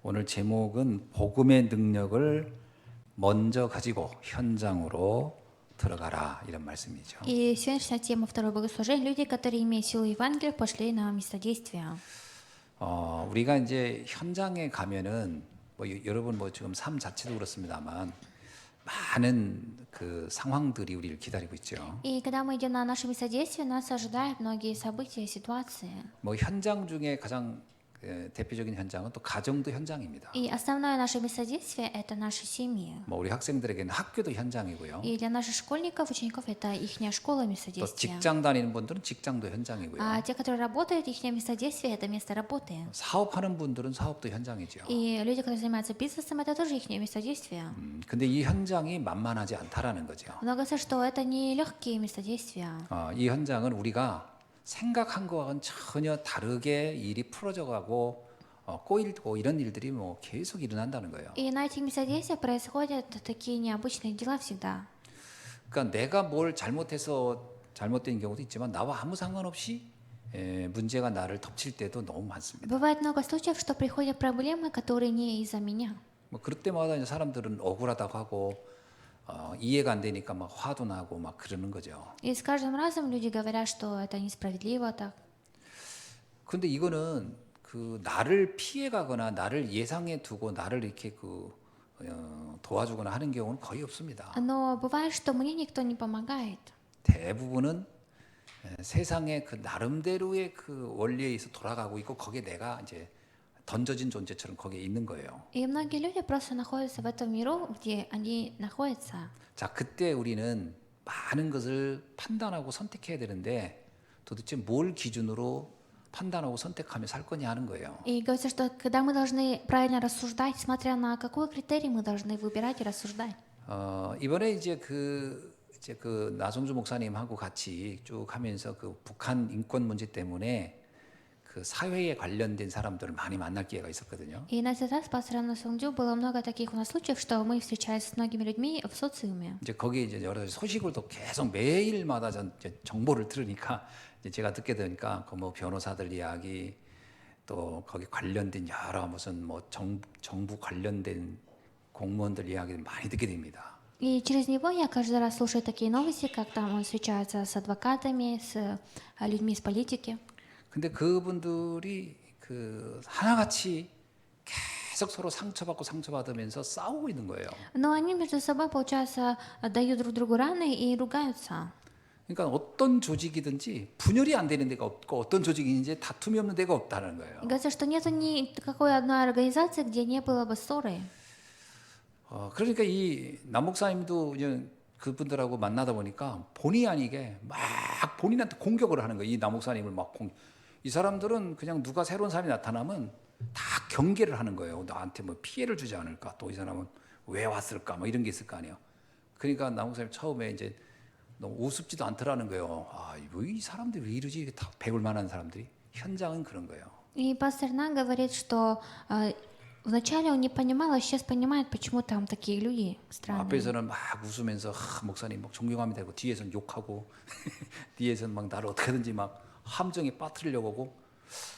오늘 제목은 복음의 능력을 먼저 가지고 현장으로 들어가라 이런 말씀이죠. И сегодняшняя тема второго богослужения — люди, которые, имея силу Евангелия, пошли на место действия. 우리가 이제 현장에 가면은 여러분 지금 삶 자체도 그렇습니다만 많은 그 상황들이 우리를 기다리고 있죠. И когда мы идем на наше место действия, нас ожидают многие события и ситуации. 현장 중에 가장 대표적인 현장은 또 가정도 현장입니다. И основное наше место действия — это наши семьи. 우리 학생들에게는 학교도 현장이고요. И для наших школьников, учеников — это их школа место 또 действия. 직장 다니는 분들은 직장도 현장이고요. А те, которые работают, их место действия — это место работы. 사업하는 분들은 사업도 현장이죠. И люди, которые занимаются бизнесом, это тоже их место действия. 근데 이 현장이 만만하지 않다라는 거죠. Но говорится, что это не легкие места действия. 이 현장은 우리가 생각한 것과는 전혀 다르게 일이 풀어져 가고 꼬이고 이런 일들이 계속 일어난다는 거예요. И на этих местах действия происходят такие необычные дела всегда. 그러니까 내가 뭘 잘못해서 잘못된 경우도 있지만 나와 아무 상관없이 문제가 나를 덮칠 때도 너무 많습니다. Бывает много случаев, что приходят проблемы, которые не из-за меня. 그럴 때마다 이제 사람들은 억울하다고 하고 이해가 안 되니까 막 화도 나고 막 그러는 거죠. И с каждым разом люди говорят, что это несправедливо так. 근데 이거는 그 나를 피해가거나 나를 예상해 두고 나를 이렇게 도와주거나 하는 경우는 거의 없습니다. Но бывает, что мне никто не помогает. 대부분은 세상의 그 나름대로의 그 원리에 의해서 돌아가고 있고 거기에 내가 이제 던져진 존재처럼 거기에 있는 거예요. И многие люди просто находятся в этом миру, где они находятся. 자, 그때 우리는 많은 것을 판단하고 선택해야 되는데 도대체 뭘 기준으로 판단하고 선택하며 살 거냐 하는 거예요. И говорится, что когда мы должны правильно рассуждать, смотря на какой критерий мы должны выбирать и рассуждать. 이번에 이제 그 나성주 목사님하고 같이 쭉 하면서 그 북한 인권 문제 때문에 그 사회에 관련된 사람들을 많이 만날 기회가 있었거든요. И на этот раз с пастором Сунгдю было много таких у нас случаев, что мы встречались с многими людьми в социуме. 이제 거기에 이제 여러 가지 소식을 또 계속 매일마다 이제 정보를 들으니까 이제 제가 듣게 되니까 그 변호사들 이야기 또 거기 관련된 여러 무슨 정부 관련된 공무원들 이야기를 많이 듣게 됩니다. И через него я каждый раз слушаю такие новости, как там он встречается с адвокатами, с людьми из политики. 근데 그분들이 그 하나같이 계속 서로 상처받으면서 싸우고 있는 거예요. Но они между собой, получается, дают друг другу раны и ругаются. 그러니까 어떤 조직이든지 분열이 안 되는 데가 없고 어떤 조직인지 다툼이 없는 데가 없다는 거예요. И говорится, что нет никакой одной организации, где не было бы ссоры. 그러니까 이 남목사님도 이제 그분들하고 만나다 보니까 본의 아니게 막 본인한테 공격을 하는 거예요. 이 남목사님을 이 사람들은 그냥 누가 새로운 사람이 나타나면 다 경계를 하는 거예요. 나한테 피해를 주지 않을까? 또 이 사람은 왜 왔을까? 이런 게 있을 거 아니에요. 그러니까 남목사님 처음에 이제 너무 우습지도 않더라는 거예요. 이 사람들이 왜 이러지? 다 배울 만한 사람들이. 현장은 그런 거예요. И пастор Нан говорит, что вначале он не понимал, а сейчас понимает, почему там такие люди странные. 앞에서는 막 웃으면서 목사님 존경하면 되고 뒤에서는 욕하고 뒤에서는 막 나를 어떻게든지 막 함정에 빠뜨리려고 하고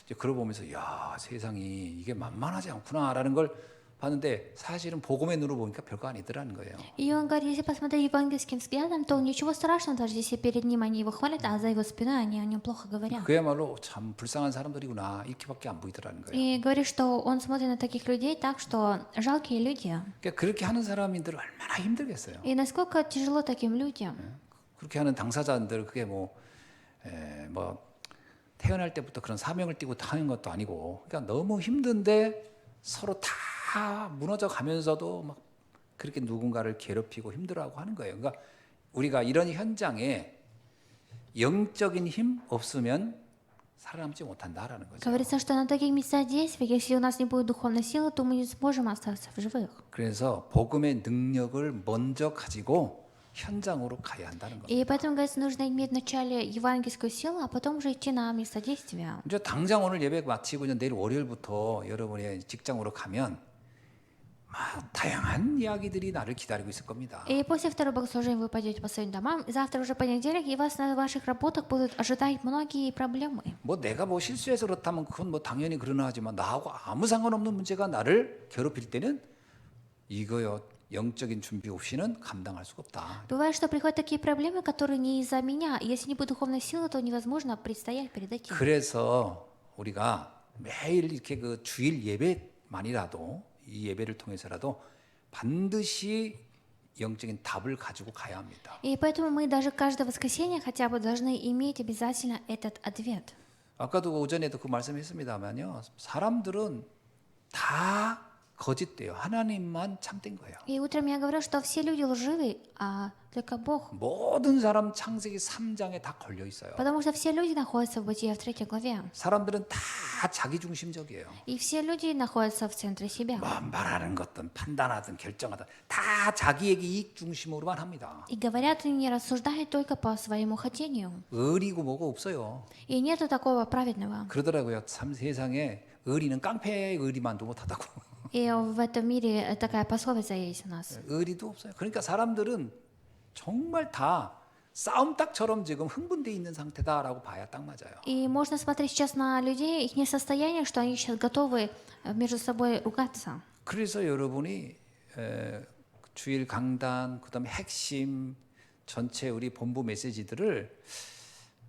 이제 그걸 보면서 야 세상이 이게 만만하지 않구나라는 걸 봤는데 사실은 복음의 눈으로 보니까 별거 아니더라는 거예요. И он говорит, если посмотреть евангельским взглядом, то ничего страшного, даже если перед ним они его хвалят, а за его спиной они о нем плохо говорят. 그야말로 참 불쌍한 사람들이구나 이렇게밖에 안 보이더라는 거예요. И говорит, что он смотрит на таких людей так, что жалкие люди. 그러니까 그렇게 하는 사람들 얼마나 힘들겠어요. И насколько тяжело таким людям. 그렇게 하는 당사자들 그게 태어날 때부터 그런 사명을 띠고 하는 것도 아니고 그러니까 너무 힘든데 서로 다 무너져 가면서도 막 그렇게 누군가를 괴롭히고 힘들어하고 하는 거예요. 그러니까 우리가 이런 현장에 영적인 힘 없으면 살아남지 못한다라는 거죠. Говорится, что на таких местах действий, если у нас не будет духовной силы, то мы не сможем остаться в живых. 그래서 복음의 능력을 먼저 가지고 현장으로 가야 한다는 겁니다. И поэтому, говорится, нужно иметь вначале евангельскую силу, а потом уже идти на место действия. 이제 당장 오늘 예배 마치고 이제 내일 월요일부터 여러분의 직장으로 가면 다양한 이야기들이 나를 기다리고 있을 겁니다. И после второго богослужения вы пойдете по своим домам. Завтра уже понедельник, и вас на ваших работах будут ожидать многие проблемы. 뭐 내가 뭐 실수해서 그렇다면 그건 뭐 당연히 그러나 하지만 나하고 아무 상관없는 문제가 나를 괴롭힐 때는 이거요 영적인 준비 없이는 감당할 수가 없다. Бывает, что приходят такие проблемы, которые не из-за меня. Если не будет духовной силы, то невозможно предстоять перед этим. 그래서 우리가 매일 이렇게 그 주일 예배만이라도 이 예배를 통해서라도 반드시 영적인 답을 가지고 가야 합니다. И поэтому мы даже каждое воскресенье хотя бы должны иметь обязательно этот ответ. 아까도 오전에도 그 말씀했습니다만요. 사람들은 다 거짓돼요. 하나님만 참된 거예요. И утром я говорю, что все люди лживы, а только Бог. 모든 사람 창세기 3장에 다 걸려 있어요. Потому что все люди находятся в Бытие в 3 главе. 사람들은 다 자기중심적이에요. И все люди находятся в центре себя. 뭐 말하는 것든 판단하든 결정하든 다 자기의 이익 중심으로만 합니다. И говорят, и не рассуждают только по своему хотению. 의리고 뭐가 없어요. И нету такого праведного. 그러더라고요. 참 세상에 의리는 깡패의 의리만도 못하다고. И в этом мире такая пословица есть у нас. 의리도 없어요. 그러니까 사람들은 정말 다 싸움닭처럼 지금 흥분돼 있는 상태다라고 봐야 딱 맞아요. И можно смотреть сейчас на людей, их состояние, что они сейчас готовы между собой ругаться. 그래서 여러분이 주일 강단, 그다음에 핵심 전체 우리 본부 메시지들을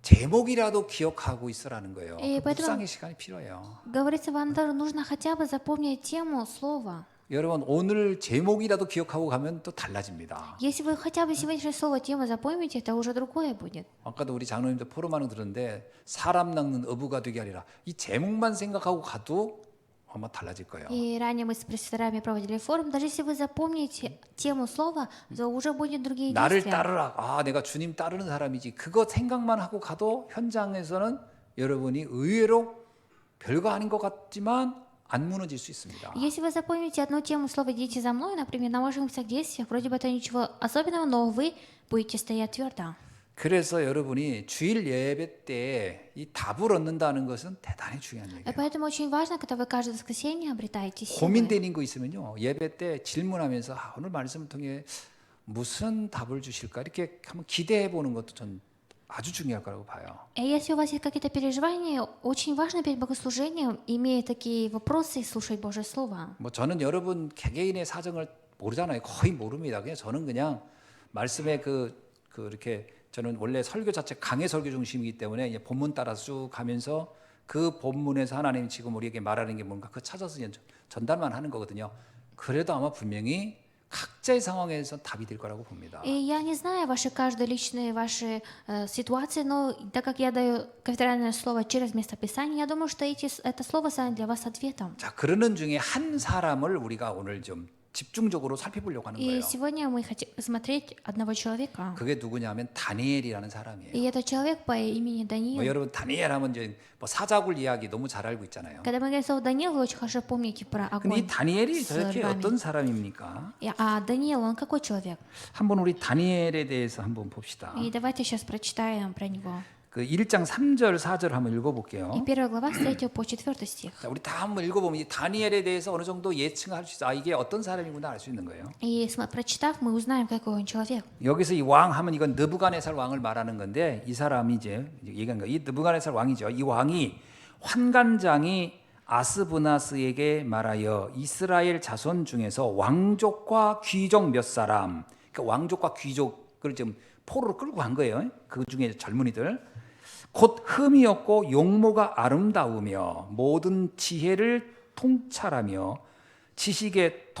제목이라도 기억하고 있으라는 거예요. 묵상의 시간이 필요해요. Говорится, вам даже нужно хотя бы запомнить тему слова. 여러분 오늘 제목이라도 기억하고 가면 또 달라집니다. Если вы хотя бы сегодняшнее слово тему запомните, это уже другое будет. 아까도 우리 장로님들 포럼하는 거 들었는데 사람 낚는 어부가 되게 하리라. 이 제목만 생각하고 가도 아마 달라질 거예요. И ранее мы с пресвитерами проводили форум. Даже если вы запомните тему слова, то уже будут другие 나를 действия. 따르라. 아, 내가 주님 따르는 사람이지. 그거 생각만 하고 가도 현장에서는 여러분이 의외로 별거 아닌 것 같지만 안 무너질 수 있습니다. Если вы запомните одну тему слова «идите за мной», например, на ваших местах действиях, вроде бы это ничего особенного, но вы будете стоять твердо. 그래서 여러분이 주일 예배 때 이 답을 얻는다는 것은 대단히 중요한 И 얘기예요. поэтому очень важно, когда вы каждое воскресенье обретаете силы. 고민되는 거 있으면요. 예배 때 질문하면서 오늘 말씀을 통해 무슨 답을 주실까 이렇게 한번 기대해 보는 것도 전 아주 중요할 거라고 봐요. И если у вас есть какие-то переживания, очень важно перед богослужением, имея такие вопросы, слушать Божье Слово. 뭐 저는 여러분 개개인의 사정을 모르잖아요. 거의 모릅니다. 그냥 저는 그냥 말씀의 이렇게 저는 원래 설교 자체 강해 설교 중심이기 때문에 이제 본문 따라서 쭉 가면서 그 본문에서 하나님이 지금 우리에게 말하는 게 뭔가 그 찾아서 전달만 하는 거거든요. 그래도 아마 분명히 각자의 상황에서 답이 될 거라고 봅니다. И я не знаю ваши каждые личные ваши ситуации, но так как я даю кафедральное слово через местописание, я думаю, что это слово станет для вас ответом. 자, 그러는 중에 한 사람을 우리가 오늘 좀 집중적으로 살펴보려고 하는 И 거예요. сегодня мы хотим посмотреть одного человека. 그게 누구냐면 다니엘이라는 사람이에요. И это человек по имени Даниил. 뭐 여러분 다니엘 하면 이제 뭐 사자굴 이야기 너무 잘 알고 있잖아요. Когда мы говорим слово Даниил, вы очень хорошо помните про 근데 이 огонь. 다니엘이 с 저렇게 львами. 어떤 사람입니까? А Даниил, он какой человек? 한번 우리 다니엘에 대해서 한번 봅시다. И давайте сейчас прочитаем про него. 그 1장 3절 4절 한번 읽어볼게요. И 1 глава с 3 по 4 стих. 자, 우리 다 한번 읽어보면 이 다니엘에 대해서 어느 정도 예측할 수 있어. 아, 이게 어떤 사람이구나 알 수 있는 거예요. И прочитав, мы узнаем, какой он человек. 여기서 이 왕 하면 이건 느부갓네살 왕을 말하는 건데 이 사람이 이제 얘기한 거. 이 느부갓네살 왕이죠. 이 왕이 환관장이 아스브나스에게 말하여 이스라엘 자손 중에서 왕족과 귀족 몇 사람, 그러니까 왕족과 귀족을 좀 포로로 끌고 간 거예요. 그 중에 젊은이들. 곧 흠이 없고 용모가 아름다우며 모든 지혜를 통찰하며 지식에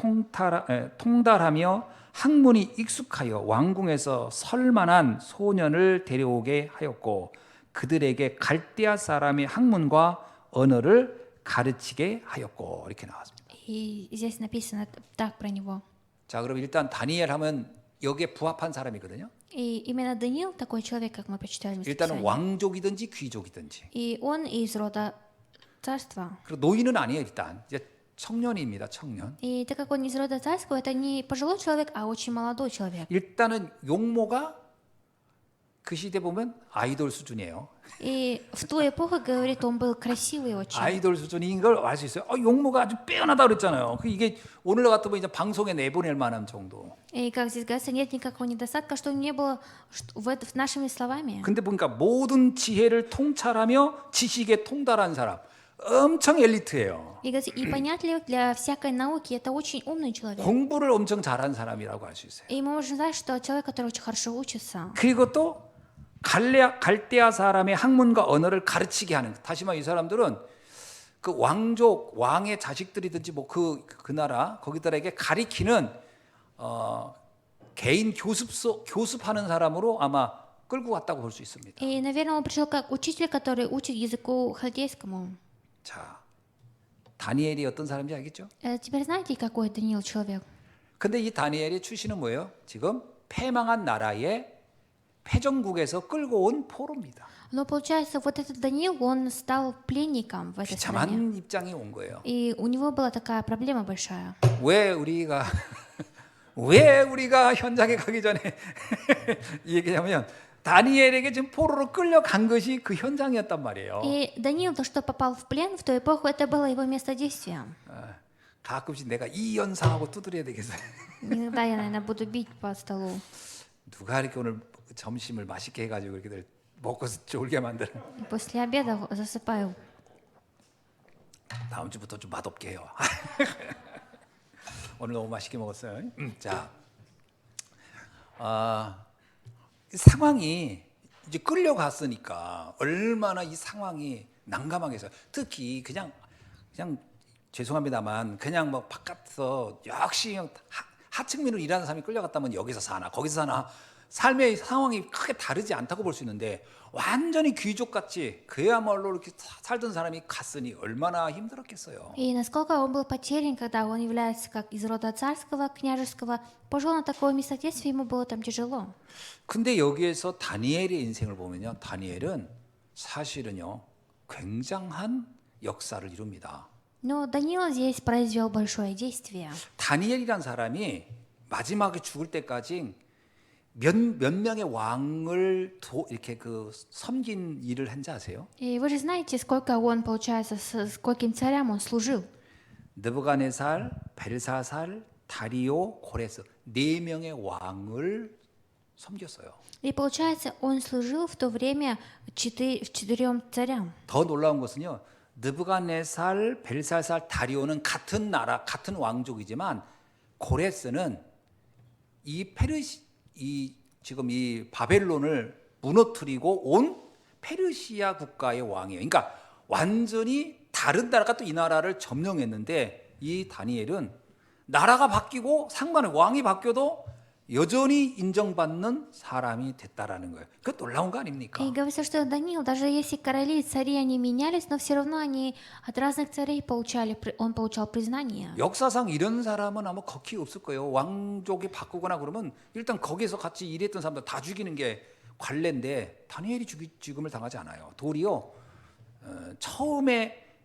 통달하며 학문이 익숙하여 왕궁에서 설만한 소년을 데려오게 하였고 그들에게 갈대아 사람의 학문과 언어를 가르치게 하였고 이렇게 나왔습니다. И здесь написано так про него. 자, 그럼 일단 다니엘 하면 여기에 부합한 사람이거든요. И именно Даниил такой человек, как мы прочитали в 일단은 Писании. 왕족이든지 귀족이든지. И он из рода царства. 그리고 노인은 아니에요, 일단. 이제 청년입니다, 청년. И так как он из рода царского, это не пожилой человек, а очень молодой человек. 일단은 용모가 그 시대 보면 아이돌 수준이에요. И в ту эпоху, говорит, он был красивый очень. 아이돌 수준인 걸 알 수 있어요. 용모가 아주 빼어나다 그랬잖아요. 이게 오늘 같으면 이제 방송에 내보낼 만한 정도. И как здесь говорится, нет никакого недостатка, что не было нашими словами. 근데 보니까 모든 지혜를 통찰하며 지식에 통달한 사람, 엄청 엘리트예요. И понятлив для всякой науки, это очень умный человек. 공부를 엄청 잘한 사람이라고 할 수 있어요. И мы можем знать, что человек, который очень хорошо учится. 그리고 또 갈대아 사람의 학문과 언어를 가르치게 하는. 다시 말해 이 사람들은 그 왕족, 왕의 자식들이든지 뭐 그 나라 거기들에게 가리키는 개인 교습하는 사람으로 아마 끌고 갔다고 볼 수 있습니다. И, наверное, он пришел как учитель, который учит языку халдейскому. 자, 다니엘이 어떤 사람인지 알겠죠? Теперь знаете, какой Даниил человек? 근데 이 다니엘의 출신은 뭐예요? 지금 패망한 나라의 패전국에서 끌고 온 포로입니다. Но получается, вот этот Даниил, он стал пленником в этой стране. 비참한 입장이 온 거예요. И у него была такая проблема большая. 왜 우리가 현장에 가기 전에 이 얘기하면 다니엘에게 지금 포로로 끌려간 것이 그 현장이었단 말이에요. И Даниил, то, что попал в плен в ту эпоху, это было его место действия. 가끔씩 내가 이 연상하고 두드려야 되겠어요. Иногда я, наверное, буду бить по столу. 누가 이렇게 오늘 점심을 맛있게 해가지고 이렇게들 먹고 졸게 만드는. И после обеда засыпаю. 다음 주부터 좀 맛없게 해요. 오늘 너무 맛있게 먹었어요. 자, 상황이 이제 끌려갔으니까 얼마나 이 상황이 난감하겠어요. 특히 그냥 죄송합니다만 그냥 뭐 바깥에서 역시 하층민으로 일하는 사람이 끌려갔다면 여기서 사나 거기서 사나 삶의 상황이 크게 다르지 않다고 볼 수 있는데 완전히 귀족같이 그야말로 이렇게 살던 사람이 갔으니 얼마나 힘들었겠어요. И насколько он был потерян, когда он является как из рода царского, княжеского, пошел на такое место действия, ему было там тяжело. 근데 여기에서 다니엘의 인생을 보면요, 다니엘은 사실은요 굉장한 역사를 이룹니다. Но Даниил здесь произвел большое действие. 다니엘이란 사람이 마지막에 죽을 때까지 몇 명의 왕을 이렇게 섬긴 일을 한지 아세요? И вы же знаете, сколько он, получается, скольким царям он служил. 느부갓네살, 벨사살, 다리오, 고레스 4명의 왕을 섬겼어요. И получается, он служил в то время 4 царям. 더 놀라운 것은요, 느부갓네살, 벨사살, 다리오는 같은 나라, 같은 왕족이지만 고레스는 지금 이 바벨론을 무너뜨리고 온 페르시아 국가의 왕이에요. 그러니까 완전히 다른 나라가 또 이 나라를 점령했는데 이 다니엘은 나라가 바뀌고 상관의 왕이 바뀌어도 여전히 인정받는 사람이 됐다라는 거예요. 그 놀라운 거 아닙니까? И говорится, что Даниил, даже если короли и цари они менялись, но все равно они от разных царей он получал признание. 역사상 이런 사람은 아마 거의 없을 거예요. 왕족이 바꾸거나 그러면 일단 거기서 같이 일했던 사람들 다 죽이는 게 관례인데 다니엘이 죽음을 당하지 않아요. 도리어 처음에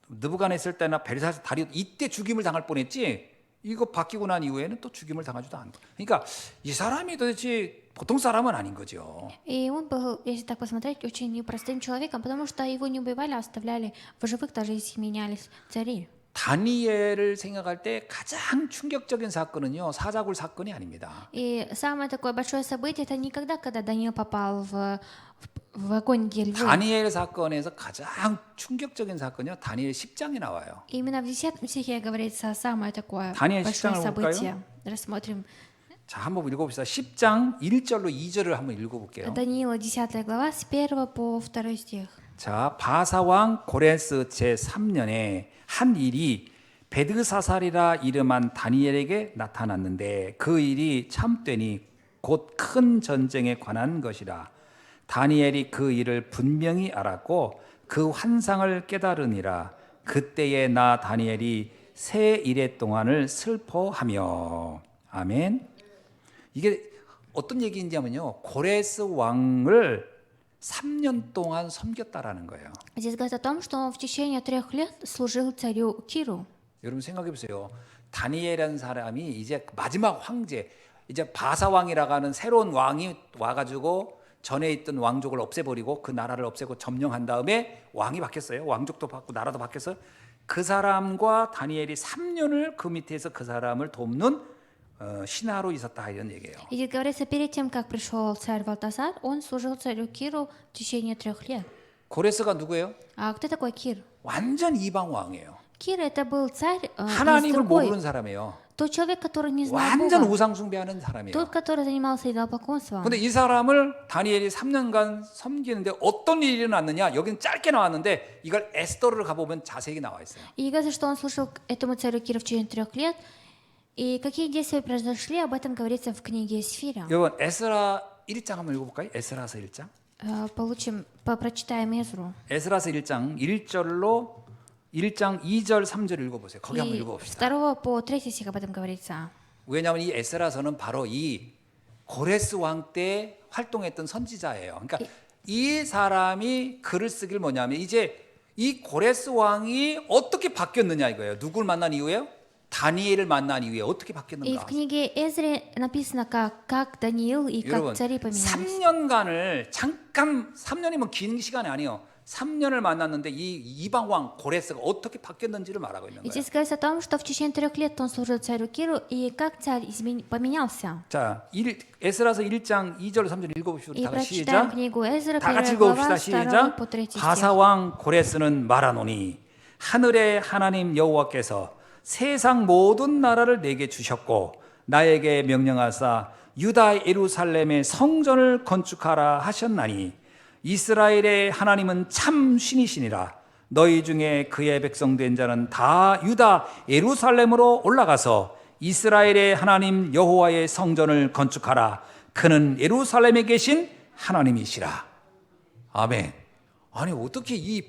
느부갓네살 때나 벨사살 다리오 이때 죽임을 당할 뻔했지. 이거 바뀌고 난 이후에는 또 죽임을 당하지도 않고. 그러니까 이 사람이 도대체 보통 사람은 아닌 거죠. И он был, если так посмотреть, очень непростым человеком, потому что его не убивали, а оставляли в живых, даже если менялись цари. 다니엘을 생각할 때 가장 충격적인 사건은요, 사자굴 사건이 아닙니다. И самое такое большое событие это никогда, когда Даниил попал в огонь, где львы. 다니엘 사건에서 가장 충격적인 사건이요, 다니엘 10장에 나와요. Именно в 10 стихе говорится самое такое 다니엘 большое 10장을 событие. Рассмотрим. 자, 한번 읽어봅시다. 10장 1절로 2절을 한번 읽어볼게요. Даниила 10 глава с 1 по 2 стих. 자, 바사왕 고레스 제3년에 한 일이 베드사살이라 이름한 다니엘에게 나타났는데 그 일이 참되니 곧 큰 전쟁에 관한 것이라. 다니엘이 그 일을 분명히 알았고 그 환상을 깨달으니라. 그때에 나 다니엘이 새 일의 동안을 슬퍼하며. 아멘. 이게 어떤 얘기인지하면요, 고레스 왕을 3년 동안 섬겼다라는 거예요. Здесь говорит о том, что он в течение 3 лет служил царю Киру. 여러분 생각해 보세요. 다니엘이라는 사람이 이제 마지막 황제, 이제 바사 왕이라고 하는 새로운 왕이 와가지고 전에 있던 왕족을 없애버리고 그 나라를 없애고 점령한 다음에 왕이 바뀌었어요. 왕족도 바뀌고 나라도 바뀌었어요. 그 사람과 다니엘이 3년을 그 밑에서 그 사람을 돕는 신하로 있었다 이런 얘기예요. И здесь говорится, перед тем, как пришел царь Валтасар, он служил царю Киру в течение 3 лет. 고레스가 누구예요? А кто такой Кир? 완전 이방 왕이에요. Кир это был царь из 하나님을 другой. 모르는 사람이에요. Тот человек, который не знал 완전 Бога. 우상 숭배하는 사람이에요. Тот, который занимался идолопоклонством. 근데 이 사람을 다니엘이 3년간 섬기는데 어떤 일이 일어났느냐? 여기는 짧게 나왔는데 이걸 에스더를 가보면 자세히 나와 있어요. И говорится, что он служил этому царю Киру в течение 3 лет. И какие действия произошли, об этом говорится в книге Эсфира. 여러분 에스라 1장 한번 읽어볼까요? 에스라서 1장. Прочитаем Эзру. 에스라서 1장 1절로 1장 2절 3절 읽어보세요. 거기 한번 И 읽어봅시다. 2 по 3 стих об этом говорится. 왜냐하면 이 에스라서는 바로 이 고레스 왕 때 활동했던 선지자예요. 그러니까 이 사람이 글을 쓰길 뭐냐면 이제 이 고레스 왕이 어떻게 바뀌었느냐 이거예요. 누굴 만난 이후에요? 다니엘을 만난 이후에 어떻게 И в 바뀌었는가? книге Эзры написано, как Даниил и как 여러분 цари поменялись. 3년간을 잠깐 3년이면 긴 시간이 아니에요. 3년을 만났는데 이 이방 왕 고레스가 어떻게 바뀌었는지를 말하고 있는 И 거예요. здесь говорится о том, что в течение 3 лет он служил царю Киру, и как царь поменялся. 자, 에스라서 1장 2절 3절 읽어봅시다. И 다 같이 прочитаем 시작. книгу Эзра, 다 같이 1 глава, 읽어봅시다. 2 시작. по 3 стих. 바사 왕 고레스는 말하노니 하늘의 하나님 여호와께서 세상 모든 나라를 내게 주셨고 나에게 명령하사 유다 예루살렘의 성전을 건축하라 하셨나니 이스라엘의 하나님은 참 신이시니라. 너희 중에 그의 백성 된 자는 다 유다 예루살렘으로 올라가서 이스라엘의 하나님 여호와의 성전을 건축하라. 그는 예루살렘에 계신 하나님이시라. 아멘. 아니 어떻게 이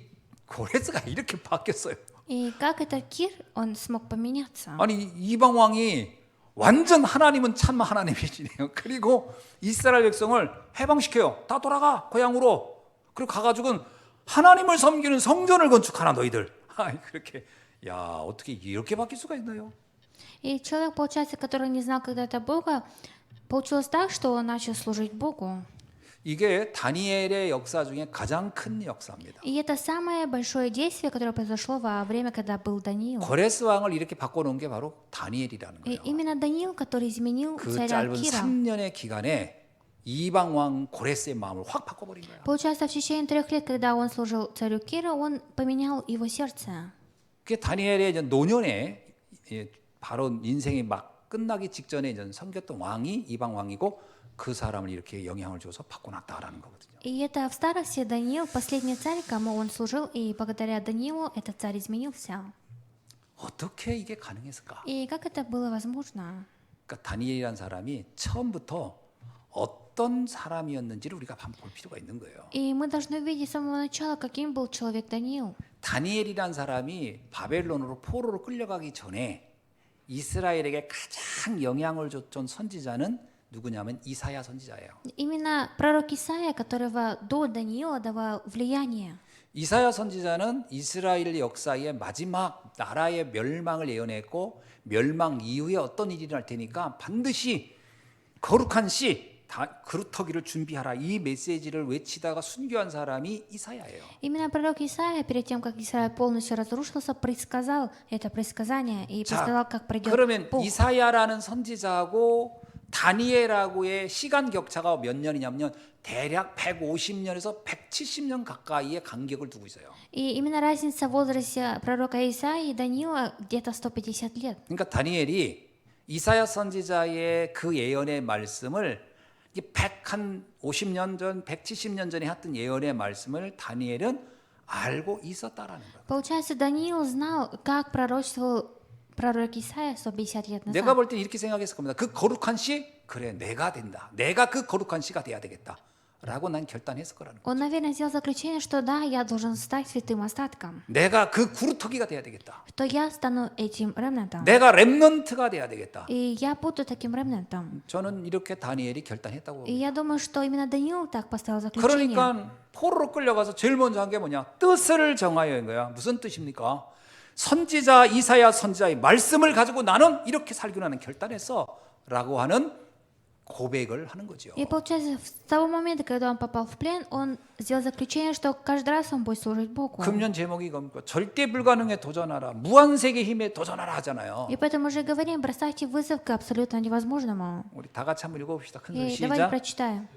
고레스가 이렇게 바뀌었어요? И как этот Кир, он смог поменяться? 아니 이방 왕이 완전 하나님은 참 하나님이시네요. 그리고 이스라엘 백성을 해방시켜요. 다 돌아가 고향으로. 그리고 가가지고는 하나님을 섬기는 성전을 건축하라 너희들. 아이 그렇게 야 어떻게 이렇게 바뀔 수가 있나요? И человек, получается, который не знал когда-то Бога, получилось так, что он начал служить Богу. 이게 다니엘의 역사 중에 가장 큰 역사입니다. И это самое большое действие, которое произошло во время, когда был Даниил. 고레스 왕을 이렇게 바꿔놓은 게 바로 다니엘이라는 И 거예요. именно Даниил, который изменил 그 царя 짧은 Кира. 3년의 기간에 이방 왕 고레스의 마음을 확 바꿔버린 거예요. Получается, в течение 3 лет, когда он служил царю Кира, он поменял его сердце. 그게 다니엘의 이제 노년에 바로 인생이 막 끝나기 직전에 이제 섬겼던 왕이 이방 왕이고 그 사람을 이렇게 영향을 줘서 바꿔놨다라는 거거든요. И это в старости Даниил, последний царь, кому он служил, и благодаря Даниилу этот царь изменился. 어떻게 이게 가능했을까? И как это было возможно? 그러니까 다니엘이라는 사람이 처음부터 어떤 사람이었는지를 우리가 한번 볼 필요가 있는 거예요. И мы должны увидеть с самого начала, каким был человек Даниил. 다니엘이라는 사람이 바벨론으로 포로로 끌려가기 전에 이스라엘에게 가장 영향을 줬던 선지자는 누구냐면 이사야 선지자예요. Именно пророк Исаия, которого до Даниила давал влияние. 이사야 선지자는 이스라엘 역사의 마지막 나라의 멸망을 예언했고 멸망 이후에 어떤 일이 일어날 테니까 반드시 거룩한 씨 그루터기를 준비하라 이 메시지를 외치다가 순교한 사람이 이사야예요. Именно пророк Исаия, перед тем, как Израиль полностью разрушился, предсказал это предсказание и предсказал, как придет 그러면 Бог. 이사야라는 선지자하고 다니엘하고의 시간 격차가 몇 년이냐면 대략 150년에서 170년 가까이의 간격을 두고 있어요. И именно разница в возрасте пророка Исаии и Даниила где-то 150 лет. 그러니까 다니엘이 이사야 선지자의 그 예언의 말씀을 150년 전, 170년 전에 했던 예언의 말씀을 다니엘은 알고 있었다라는 거예요. Получается, Даниил знал, как пророчествовал пророк Исаия 150 лет назад. 내가 볼 때 이렇게 생각했을 겁니다. 그 거룩한 씨, 그래 내가 된다. 내가 그 거룩한 씨가 돼야 되겠다. 라고 난 결단했을 거라는 거예요. Он, наверное, сделал заключение, что да, я должен стать святым остатком, 내가 그 구루터기가 돼야 되겠다. что я стану этим ремнантом. 내가 렘넌트가 돼야 되겠다. И я буду таким ремнантом. 저는 이렇게 다니엘이 결단했다고 И 봅니다. я думаю, что именно Даниил так поставил заключение. 그러니까 포로로 끌려가서 제일 먼저 한 게 뭐냐? 뜻을 정하여 인 거야. 무슨 뜻입니까? 선지자 이사야 선지자의 말씀을 가지고 나는 이렇게 살기로 하는 결단했어 라고 하는 고백을 하는 거죠. И получается, с того момента, когда он попал в плен, он сделал заключение, что каждый раз он будет служить Богу. 금년 제목이 뭡니까? 절대 불가능에 도전하라. 무한세계 힘에 도전하라 하잖아요. И поэтому же говорим, бросайте вызов к абсолютно невозможному. 우리 다 같이 한번 읽어봅시다. 큰 소리 И давайте 시작. прочитаем.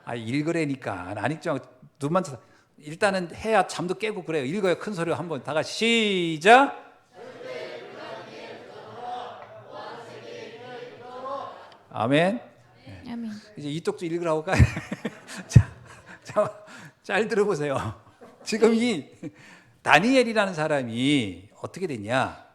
아 읽으래니까 안 읽죠. 눈만 쳐서 일단은 해야 잠도 깨고 그래요. 읽어요. 큰 소리로 한번 다 같이 시작. 아멘. Аминь. 이제 이쪽도 읽으라고 할까요? 잘 들어보세요. 지금 이 다니엘이라는 사람이 어떻게 됐냐?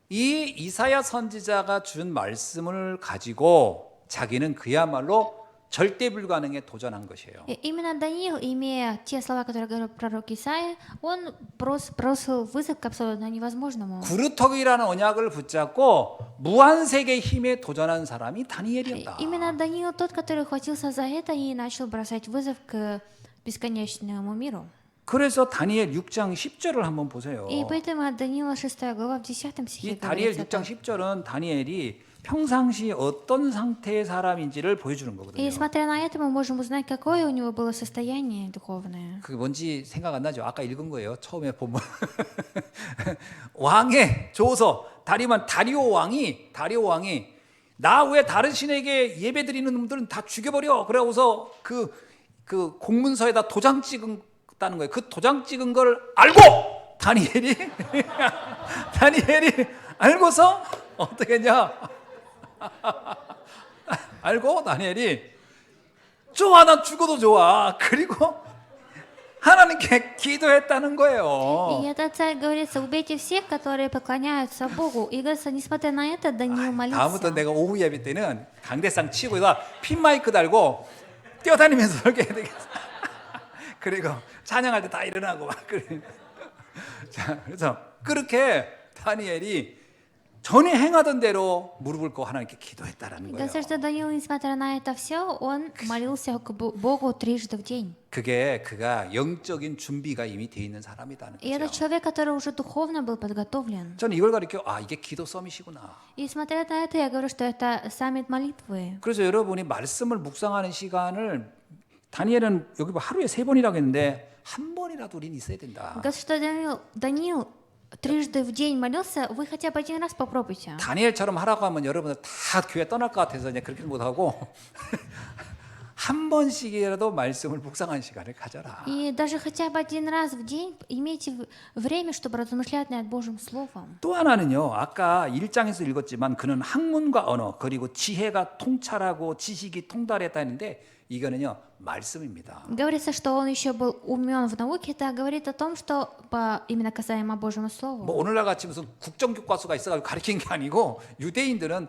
이 이사야 선지자가 준 말씀을 가지고 자기는 그야말로 절대 불가능에 도전한 것이에요. И именно Даниил, имея те слова, которые говорил пророк Исаия, он бросил вызов к абсолютно невозможному. 구루터기라는 언약을 붙잡고 무한세계 힘에 도전한 사람이 다니엘이었다. Именно Даниил тот, который хватился за это и начал бросать вызов к бесконечному миру. 그래서 다니엘 6장 10절을 한번 보세요. И поэтому от Даниила 6 глава в 10 стихе 이 다니엘 говорится 6장 так. 10절은 다니엘이 평상시 어떤 상태의 사람인지를 보여주는 거거든요. И смотря на это, мы можем узнать, какое у него было состояние духовное. 그게 뭔지 생각 안 나죠? 아까 읽은 거예요. 처음에 보면 왕의 조서 다리오 왕이 나 왜 다른 신에게 예배드리는 놈들은 다 죽여버려. 그러고서 그 공문서에다 도장 찍었다는 거예요. 그 도장 찍은 걸 알고 다니엘이 알고서 어떻게 했냐? 알고 다니엘이 좋아, 난 죽어도 좋아. 그리고 하나님께 기도했다는 거예요. И этот царь говорится, убейте всех, которые поклоняются Богу. И говорится, несмотря на это, Даниил 다음부터 молился. 내가 오후 예배 때는 강대상 치고 핀 마이크 달고 뛰어다니면서 설교해야 되겠어. 그리고 찬양할 때 다 일어나고 막 그래. 자, 그래서 그렇게 다니엘이 전에 행하던 대로 무릎을 꿇고 하나님께 기도했다라는 거예요. Говорится, что Даниил, несмотря на это все, он молился к Богу 3 в день. 그게 그가 영적인 준비가 이미 돼 있는 사람이라는 И это 거죠. человек, который уже духовно был подготовлен. 저는 이걸 가리켜 이게 기도 서밋이구나. И смотря на это, я говорю, что это саммит молитвы. 그래서 여러분이 말씀을 묵상하는 시간을 다니엘은 여기 하루에 3번이라고 했는데 한 번이라도 우리는 있어야 된다. Говорится, что Даниил 3 в день молился, вы хотя бы 1 раз попробуйте. 다니엘처럼 하라고 하면 여러분들 다 교회 떠날 것 같아서 이제 그렇게 못 하고 한 번씩이라도 말씀을 묵상하는 시간을 가져라. И даже хотя бы 1 раз в день имейте время, чтобы размышлять над Божьим Словом. 또 하나는요. 아까 1장에서 읽었지만 그는 학문과 언어 그리고 지혜가 통찰하고 지식이 통달했다 했는데 이거는요. 말씀입니다. Говорится, что он еще был умен в науке. Это говорит о том, что именно касаемо Божьему Слову. 뭐 오늘날 같이 무슨 국정교과서가 있어가지고 가르치는 게 아니고 유대인들은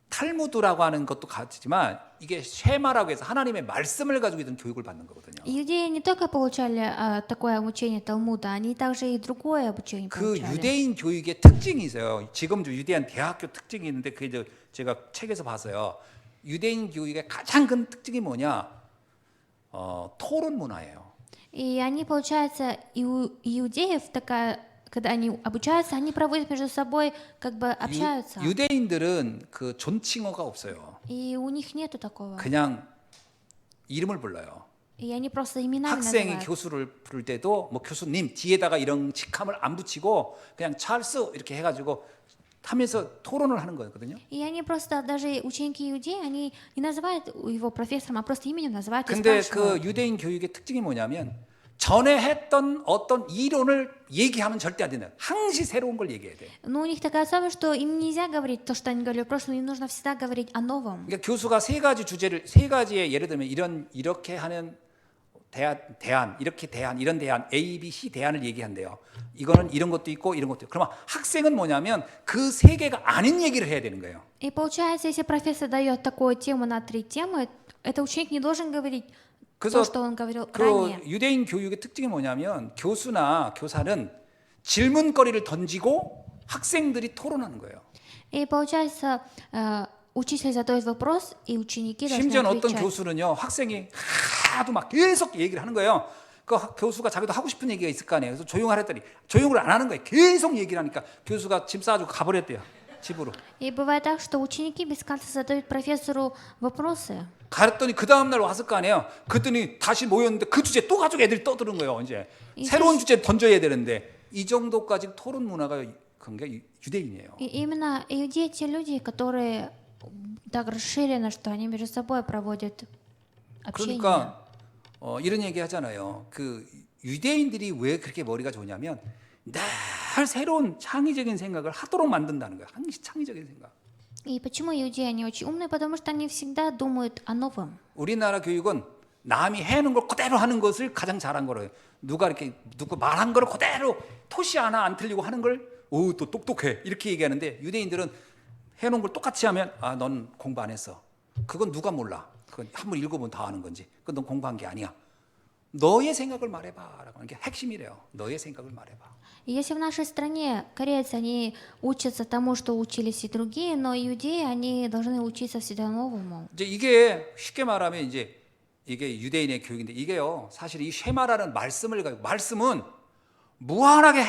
탈무드라고 하는 것도 같지만 이게 쉐마라고 해서 하나님의 말씀을 가지고 있는 교육을 받는 거거든요. Иудеи не только получали такое обучение Талмуда, они также и другое обучение 그 получали. 유대인 교육의 특징이 있어요. 지금도 유대한 대학교 특징이 있는데 그게 제가 책에서 봤어요. 유대인 교육의 가장 큰 특징이 뭐냐? 토론 문화예요. И они, получается, иудеев такая, когда они обучаются, они проводят между собой, как бы общаются. 유대인들은 그 존칭어가 없어요. И у них нету такого. 그냥 이름을 불러요. И они просто именами 학생이 называют. 교수를 부를 때도 뭐 교수님 뒤에다가 이런 직함을 안 붙이고 그냥 찰스 이렇게 해가지고 하면서 토론을 하는 거거든요. И они просто, даже ученики иудеи, они не называют его профессором, а просто именем называют и 근데 спрашивают. 그 유대인 교육의 특징이 뭐냐면 전에 했던 어떤 이론을 얘기하면 절대 안 된다. 항시 새로운 걸 얘기해야 돼. Но у них такая особенность, что им нельзя говорить то, что они говорили в прошлом, им нужно всегда говорить о новом. 그러니까 교수가 세 가지의 예를 들면 이렇게 하는 대안, 이렇게 대안, 이런 대안, A, B, C 대안을 얘기한대요. 이거는 이런 것도 있고 이런 것도 있고. 그러면 학생은 뭐냐면 그 세 개가 아닌 얘기를 해야 되는 거예요. И получается, если профессор дает такую тему на 3 темы, это ученик не должен говорить то, 그래서 что он говорил 그 ранее. 유대인 교육의 특징이 뭐냐면 교수나 교사는 질문거리를 던지고 학생들이 토론하는 거예요. И получается, учитель задает вопрос, и ученики должны 심지어는 어떤 отвечать. 교수는요 학생이 하도 막 계속 얘기를 하는 거예요. 그 교수가 자기도 하고 싶은 얘기가 있을 거 아니에요. 그래서 조용하라 했더니 조용을 안 하는 거예요. 계속 얘기를 하니까 교수가 짐 싸가지고 가버렸대요. 집으로. И бывает так, что ученики без конца задают профессору вопросы. 가랬더니 그 다음 날 왔을 거 아니에요. 그랬더니 다시 모였는데 그 주제 또 가지고 애들이 떠드는 거예요. 이제 새로운 주제 던져야 되는데 이 정도까지 토론 문화가 그런 게 유대인이에요. И именно иудеи те люди, которые так расширены, что они между собой проводят общение. 그러니까 이런 얘기 하잖아요. 그 유대인들이 왜 그렇게 머리가 좋냐면 늘 새로운 창의적인 생각을 하도록 만든다는 거예요. 항상 창의적인 생각. И почему иудеи, они очень умные? Потому что они всегда думают о новом. 우리나라 교육은 남이 해놓은 걸 그대로 하는 것을 가장 잘한 거래요. 누가 이렇게 누구 말한 거를 그대로 토시 하나 안 틀리고 하는 걸 또 똑똑해 이렇게 얘기하는데 유대인들은 해놓은 걸 똑같이 하면 넌 공부 안 했어. 그건 누가 몰라. 그건 한번 읽어보면 다 아는 건지. 그건 넌 공부한 게 아니야. 너의 생각을 말해봐라고 하는 게 핵심이래요. 너의 생각을 말해봐. И если в нашей стране корейцы, они учатся тому, что учились и другие, но иудеи, они должны учиться всегда новому. 이제 이게 쉽게 말하면 이제 이게 유대인의 교육인데 이게요. 사실 이 쉐마라는 말씀을 가지고 말씀은 무한하게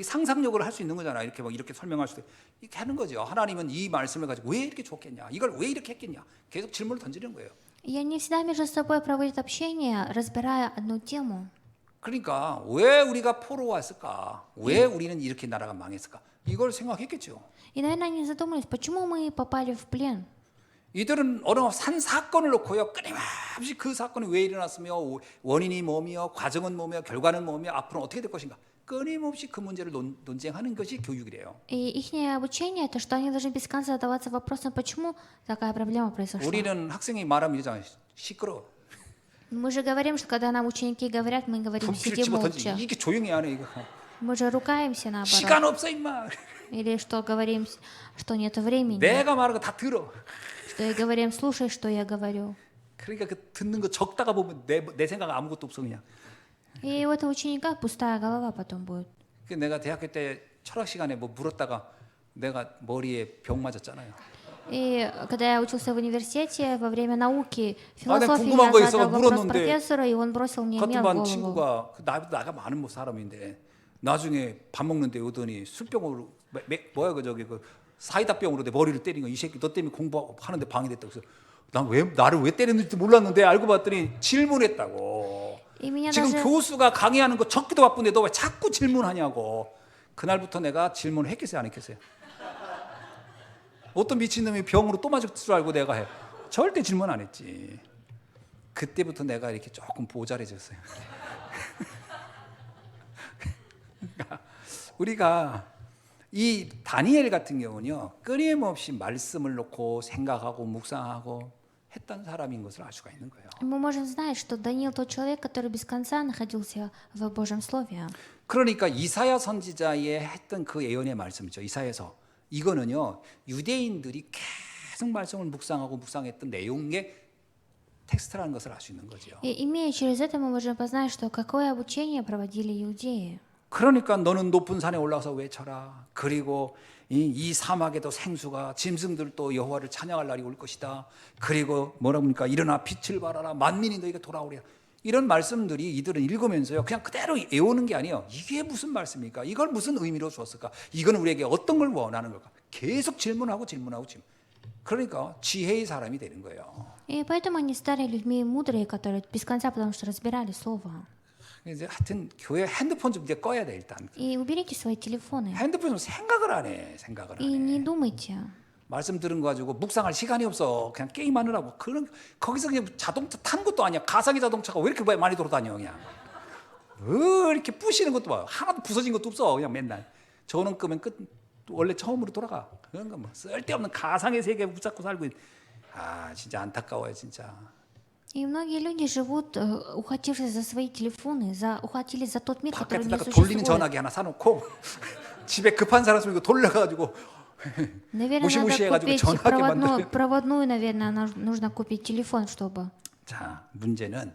상상력을 할 수 있는 거잖아요. 이렇게 막 이렇게 설명할 수도 이렇게 하는 거죠. 하나님은 이 말씀을 가지고 왜 이렇게 줬겠냐? 이걸 왜 이렇게 했겠냐? 계속 질문을 던지는 거예요. И они всегда между собой проводят общение, разбирая одну тему. 그러니까 왜 우리가 포로 왔을까? 왜 우리는 이렇게 나라가 망했을까? 이걸 생각했겠죠. И, наверное, они задумались, почему мы попали в плен. 이들은 어느 산 사건을 놓고요 끊임없이 그 사건이 왜 일어났으며 원인이 뭐며 과정은 뭐며 결과는 뭐며 앞으로 어떻게 될 것인가 끊임없이 그 문제를 논쟁하는 것이 교육이래요. И их обучение, это что они должны без конца задаваться вопросом, почему такая проблема произошла. 우리는 학생이 말하면 이러잖아요. 시끄러워. Мы же говорим, что когда нам ученики говорят, мы говорим, 분필을 сиди 집어 던지. молча. 이게 조용히 안 해 이거. Мы же ругаемся наоборот. 시간 없어 임마. Или что говорим, что нет времени. 내가 말하는 거 다 들어. Что и говорим, слушай, что я говорю. 그러니까 그 듣는 거 적다가 보면 내 생각 아무것도 없어 그냥. И у этого ученика пустая голова потом будет. 그 내가 대학교 때 철학 시간에 뭐 물었다가 내가 머리에 병 맞았잖아요. И когда я учился в университете, во время науки, 난 философии, 궁금한 я 거 있어서 задал вопрос 물었는데 профессору, и он бросил мне 같은 мел в 반 голову. 친구가 나이가 많은 뭐 사람인데 나중에 밥 먹는데 오더니 술병으로 뭐야 그 저기 그 사이다병으로 내 머리를 때린 거 이 새끼 너 때문에 공부하는데 방해됐다고 그래서 난 왜 나를 왜 때렸는지 몰랐는데 알고 봤더니 질문했다고. И меня 지금 даже... 교수가 강의하는 거 적기도 바쁜데 너 왜 자꾸 질문하냐고. 그날부터 내가 질문을 했겠어요 안 했겠어요? 어떤 미친놈이 병으로 또 맞을 줄 알고 내가 해. 절대 질문 안 했지. 그때부터 내가 이렇게 조금 보잘해졌어요. 그러니까 우리가 이 다니엘 같은 경우는요 끊임없이 말씀을 놓고 생각하고 묵상하고 했던 사람인 것을 알 수가 있는 거예요. Мы можем знать, что Даниил тот человек, который без конца находился в Божьем Слове. 그러니까 이사야 선지자의 했던 그 예언의 말씀이죠. 이사야서 이거는요 유대인들이 계속 말씀을 묵상하고 묵상했던 내용의 텍스트라는 것을 알 수 있는 거죠. И имея через это, мы можем познать, что какое обучение проводили иудеи. 그러니까 너는 높은 산에 올라가서 외쳐라. 그리고 이 사막에도 생수가 짐승들도 여호와를 찬양할 날이 올 것이다. 그리고 뭐라고 합니까? 일어나 빛을 발하라. 만민이 너희가 돌아오리라. 이런 말씀들이 이들은 읽으면서요 그냥 그대로 외우는 게 아니에요. 이게 무슨 말씀입니까? 이걸 무슨 의미로 주었을까? 이건 우리에게 어떤 걸 원하는 걸까? 계속 질문하고 질문하고 질문. 그러니까 지혜의 사람이 되는 거예요. И поэтому они стали людьми мудрые, которые без конца, потому что разбирали Слово. 이제 하여튼 교회 핸드폰 좀 이제 꺼야 돼 일단. И уберите свои телефоны. 핸드폰 좀 생각을 안 해. 생각을 안 И 해. не думайте. 말씀 들은 거 가지고 묵상할 시간이 없어. 그냥 게임하느라고. 그런 거기서 그냥 자동차 타는 것도 아니야. 가상의 자동차가 왜 이렇게 많이 돌아다녀 그냥. 이렇게 부시는 것도 봐. 하나도 부서진 것도 없어. 그냥 맨날. 저는 끄면 끝 원래 처음으로 돌아가. 그런 거 뭐 쓸데없는 가상의 세계에 붙잡고 살고. 진짜 안타까워요 진짜. И многие люди живут, ухватившись за свои телефоны, ухватились за тот мир, который не 바깥에다가 돌리는 существует. 전화기 하나 사놓고 집에 급한 사람 있으면 이거 돌려가지고 Наверное, 무시무시해 надо 가지고 купить 전화기 만들어요. проводную, наверное, нужно купить телефон, чтобы... 자, 문제는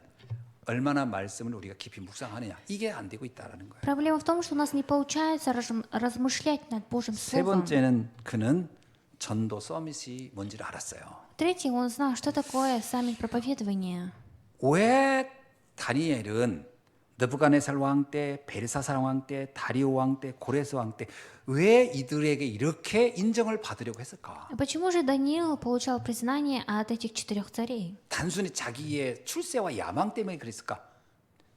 얼마나 말씀을 우리가 깊이 묵상하느냐. 이게 안 되고 있다라는 거예요. Проблема в том, что у нас не получается размышлять над Божьим 세 Словом. 번째는 그는 전도 서밋이 뭔지를 알았어요. Третье, он знал, что такое саммит проповедования. 왜 다니엘은 느부갓네살 왕 때, 벨사살 왕 때, 다리오 왕 때, 고레스 왕 때 왜 이들에게 이렇게 인정을 받으려고 했을까? Почему же Даниил получал признание от этих 4 царей? 단순히 자기의 출세와 야망 때문에 그랬을까?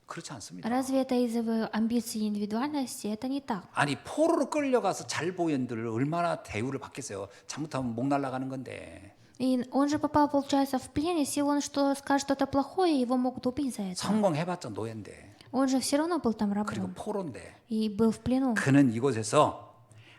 그렇지 않습니다. Разве это из-за его амбиций и индивидуальности? Это не так. 아니 포로로 끌려가서 잘 보이는들 얼마나 대우를 받겠어요. 잘못하면 목 날아가는 건데. И он же попал, получается, в плен, и если он скажет что-то плохое, его могут убить за это. 성공해봤자 노예인데. Он же все равно был там 그리고 рабом 포로인데. и был в плену. 그는 이곳에서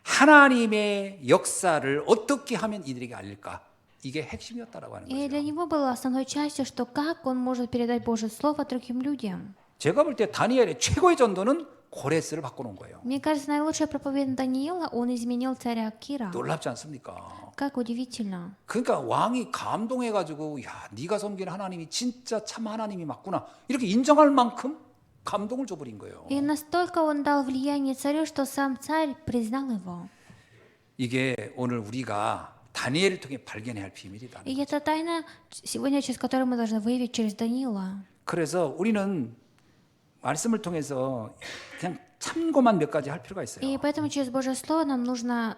하나님의 역사를 어떻게 하면 이들에게 알릴까? 이게 핵심이었다라고 하는 И для 거죠. него было основной частью, что как он может передать Божье Слово другим людям. 제가 볼 때 다니엘의 최고의 전도는 고레스를 바꿔놓은 거예요. Мне кажется, наилучшая проповедь Даниила, он изменил царя Кира. 놀랍지 않습니까? Как удивительно. 그러니까 왕이 감동해가지고 야 네가 섬기는 하나님이 진짜 참 하나님이 맞구나 이렇게 인정할 만큼 감동을 줘버린 거예요. И настолько он дал влияние царю, что сам царь признал его. 이게 오늘 우리가 다니엘을 통해 발견해야 할 비밀이다. И это тайна сегодня, через которую мы должны выявить через Даниила. 그래서 우리는 말씀을 통해서 그냥 참고만 몇 가지 할 필요가 И 있어요. поэтому через Божье Слово нам нужно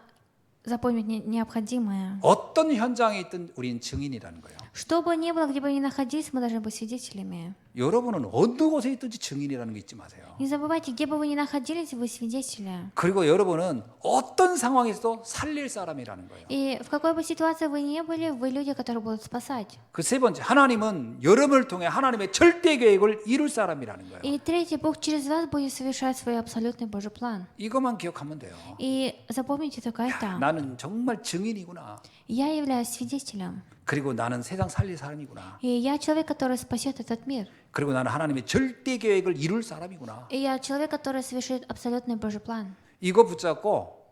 запомнить необходимое. 어떤 현장에 있든 우리는 증인이라는 거예요. Что бы ни было, где бы ни находились, мы должны быть свидетелями. 여러분은 어느 곳에 있든지 증인이라는 거 잊지 마세요. Не забывайте, где бы вы ни находились, вы свидетели. 그리고 여러분은 어떤 상황에서도 살릴 사람이라는 거예요. И в какой бы ситуации вы ни были, вы люди, которые будут спасать. 그 세 번째, 하나님은 여러분을 통해 하나님의 절대 계획을 이룰 사람이라는 거예요. И третье, Бог через вас будет совершать свой абсолютный Божий план. 이것만 기억하면 돼요. И запомните только это. 나는 정말 증인이구나. Я являюсь свидетелем. 그리고 나는 세상 살릴 사람이구나. И я человек, который спасет этот мир. 그리고 나는 하나님의 절대 계획을 이룰 사람이구나. И я человек, который совершит абсолютный Божий план. 이거 붙잡고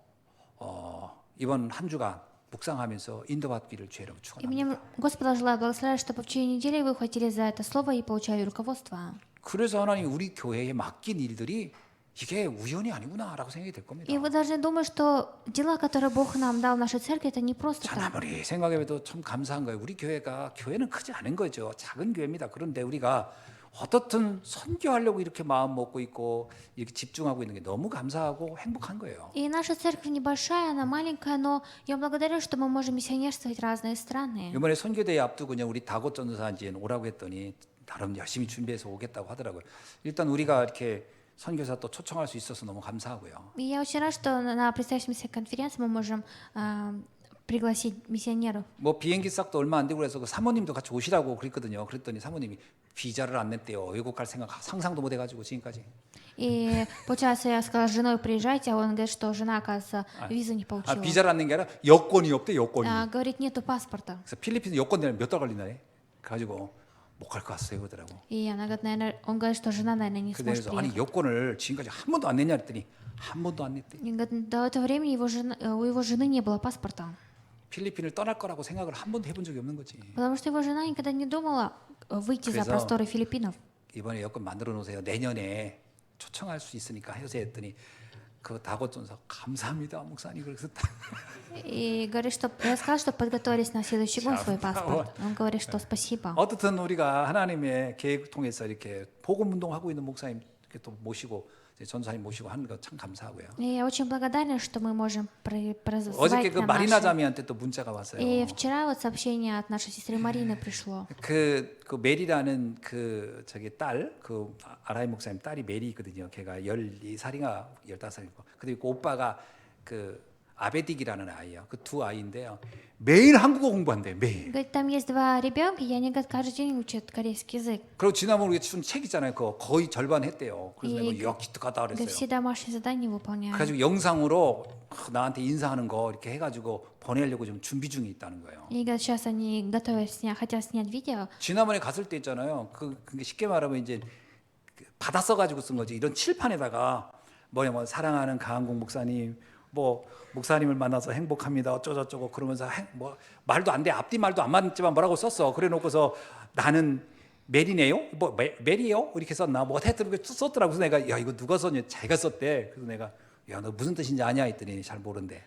이번 한 주간 묵상하면서 인도받기를 죄로 И 축원합니다. мне Господа желаю благословить, чтобы в течение недели вы хватились за это слово и получали руководство. 그래서 하나님이 우리 교회에 맡긴 일들이 이게 우연이 아니구나라고 생각이 될 겁니다. И вы должны думать, что дела, которые Бог нам дал в нашей церкви, это не просто 전 так. 아무리 생각해도 참 감사한 거예요. 우리 교회는 크지 않은 거죠. 작은 교회입니다. 그런데 우리가 어떻든 선교하려고 이렇게 마음 먹고 있고 이렇게 집중하고 있는 게 너무 감사하고 행복한 거예요. И наша церковь небольшая, она маленькая, но я благодарю, что мы можем миссионерствовать в разные страны. 이번에 선교대회 앞두고 그냥 우리 다곶 전도사 이제 오라고 했더니 나름 열심히 준비해서 오겠다고 하더라고요. 일단 우리가 이렇게 선교사 또 초청할 수 있어서 너무 감사하고요. И я очень рад, что на предстоящей конференции мы можем пригласить миссионеров. 뭐 비행기 싹도 얼마 안 되고 그래서 그 사모님도 같이 오시라고 그랬거든요. 그랬더니 사모님이 비자를 안 냈대요. 외국 갈 생각 상상도 못 해가지고 지금까지. И получается, я сказала с женой приезжайте, а он говорит, что жена, оказывается, визу не получила. 비자를 안 낸 게 아니라 여권이 없대 여권이. Говорит, нету паспорта. 그래서 필리핀 여권 내면 몇 달 걸린다 해. 가지고 못 갈 것 같아요 그러더라고. И она говорит, наверное, он говорит, что жена, наверное, не сможет 그래서 아니 приехать. 여권을 지금까지 한 번도 안 냈냐 했더니 한 번도 안 냈대. И говорит, до этого времени у его жены не было паспорта. 필리핀을 떠날 거라고 생각을 한 번도 해본 적이 없는 거지. Потому что его жена никогда не думала выйти за 그래서 просторы Филиппинов. 이번에 여권 만들어 놓으세요. 내년에 초청할 수 있으니까 하세요 했더니 그 다곶 전사 감사합니다 목사님 그래서 И говорит, что я сказала, что подготовились на следующий год свой паспорт. Он говорит, что спасибо. 어떻든 우리가 하나님의 계획 통해서 이렇게 복음 운동하고 있는 목사님 이렇게 또 모시고 전사님 모시고 하는 거 참 감사하고요. И я очень благодарна, что мы можем 어저께 прозвать 그 нам 마리나 наши... 자매한테 또 문자가 왔어요. И вчера вот сообщение от нашей сестры Марины пришло. 그 메리라는 그 저기 딸, 그 아라이 목사님 딸이 메리 있거든요. 걔가 12살인가 15살이고. 그리고 오빠가 그 아베딕이라는 아이예요. 그 두 아이인데요. 매일 한국어 공부한대요. 매일. Говорит, там есть 2 ребенка, и они говорят, каждый день учат корейский язык. 그리고 지난번에 우리가 준 책 있잖아요. 그거 거의 절반 했대요. 그래서 이 내가 기특하다 Говорит, 그랬어요. все домашние задания выполняют. 그래가지고 영상으로 나한테 인사하는 거 이렇게 해가지고 보내려고 좀 준비 중에 있다는 거예요. И говорят, сейчас они готовят хотят снять видео. 지난번에 갔을 때 있잖아요. 그게 쉽게 말하면 이제 받아 써가지고 쓴 거지. 이런 칠판에다가 뭐 사랑하는 강한국 목사님, 뭐 목사님을 만나서 행복합니다. 어쩌고저쩌고 그러면서 뭐 말도 안 돼. 앞뒤 말도 안 맞지만 뭐라고 썼어. 그래놓고서 나는 메리네요? 뭐 메리요? 이렇게 썼나? 뭐 하여튼 그렇게 썼더라고. 그래서 내가 야 이거 누가 썼냐? 자기가 썼대. 그래서 내가 야 너 무슨 뜻인지 아냐? 했더니 잘 모른대.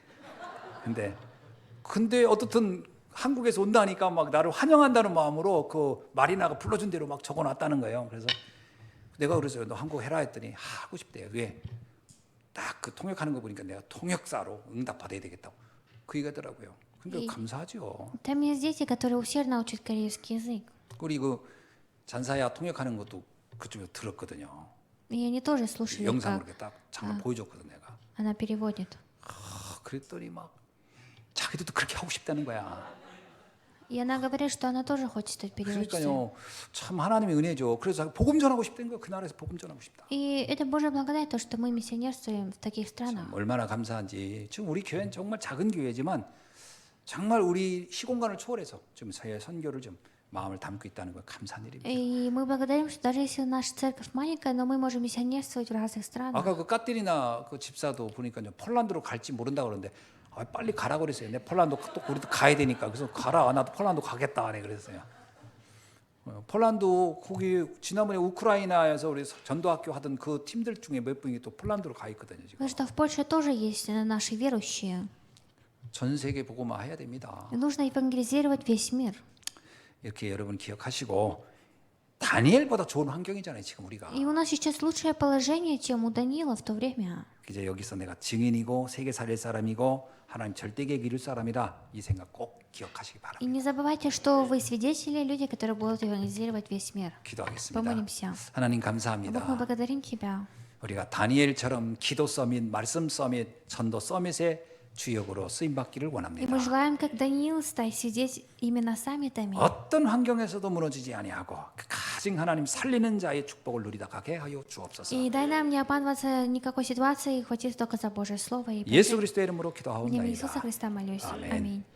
근데 어떻든 한국에서 온다니까 막 나를 환영한다는 마음으로 그 마리나가 불러준 대로 막 적어놨다는 거예요. 그래서 내가 그랬어요. 너 한국 해라 했더니 하고 싶대요. 왜? 딱 그 통역하는 거 보니까 내가 통역사로 응답 받아야 되겠다고 그 얘기하더라고요. 근데 감사하죠. Там есть дети, которые усердно учат корейский язык. 우리 그 잔사야 통역하는 것도 그쪽에서 들었거든요. И они тоже слушали, 영상으로 как 이렇게 딱 잠깐 보여줬거든 내가. она переводит. 그랬더니 막 자기도 그렇게 하고 싶다는 거야. И она говорит, что она тоже хочет стать переводчицей. 그러니까요, 참 하나님의 은혜죠. 그래서 복음 전하고 싶다는 거야. 그 나라에서 복음 전하고 싶다. И это Божья благодать, то, что мы миссионерствуем в таких странах. 얼마나 감사한지. 지금 우리 교회는 정말 작은 교회지만 정말 우리 시공간을 초월해서 좀 선교를 좀 마음을 담고 있다는 거 감사한 일입니다. И мы благодарим, что даже если наша церковь маленькая, но мы можем миссионерствовать в разных странах. 아까 그 까띠리나 그 집사도 보니까 폴란드로 갈지 모른다 그러는데 빨리 가라 그랬어요. 내 폴란드 또 우리도 가야 되니까 그래서 가라. 나도 폴란드 가겠다. 네 그랬어요. 폴란드 거기 지난번에 우크라이나에서 우리 전도학교 하던 그 팀들 중에 몇 분이 또 폴란드로 가 있거든요. 지금 Потому что в Польше тоже есть наши верующие. 전 세계 복음화 해야 됩니다. И нужно евангелизировать весь мир. 이렇게 여러분 기억하시고 다니엘보다 좋은 환경이잖아요. 지금 우리가 И у нас сейчас лучшее положение, чем у Даниила в то время. 이제 여기서 내가 증인이고 세계 살릴 사람이고 하나님 절대 계획 이룰 사람이다. 이 생각 꼭 기억하시기 И 바랍니다. не забывайте, что вы свидетели, люди, которые будут евангелизировать весь мир. 기도하겠습니다. Помолимся. 하나님 Бог, мы 감사합니다. благодарим Тебя. 우리가 다니엘처럼 기도 서밋, 말씀 서밋, 전도 서밋의 주역으로 쓰임 받기를 И 원합니다. мы желаем, как Даниил, стать сидеть именно саммитами. 어떤 환경에서도 무너지지 아니하고 그 가진 하나님 살리는 자의 축복을 누리다 가게 하여 주옵소서. И дай нам не обманываться никакой ситуации, хватиться только за Божье Слово. И 예수 그리스도의 이름으로 в имя Иисуса 기도하옵나이다. Христа молюсь. Аминь. Аминь.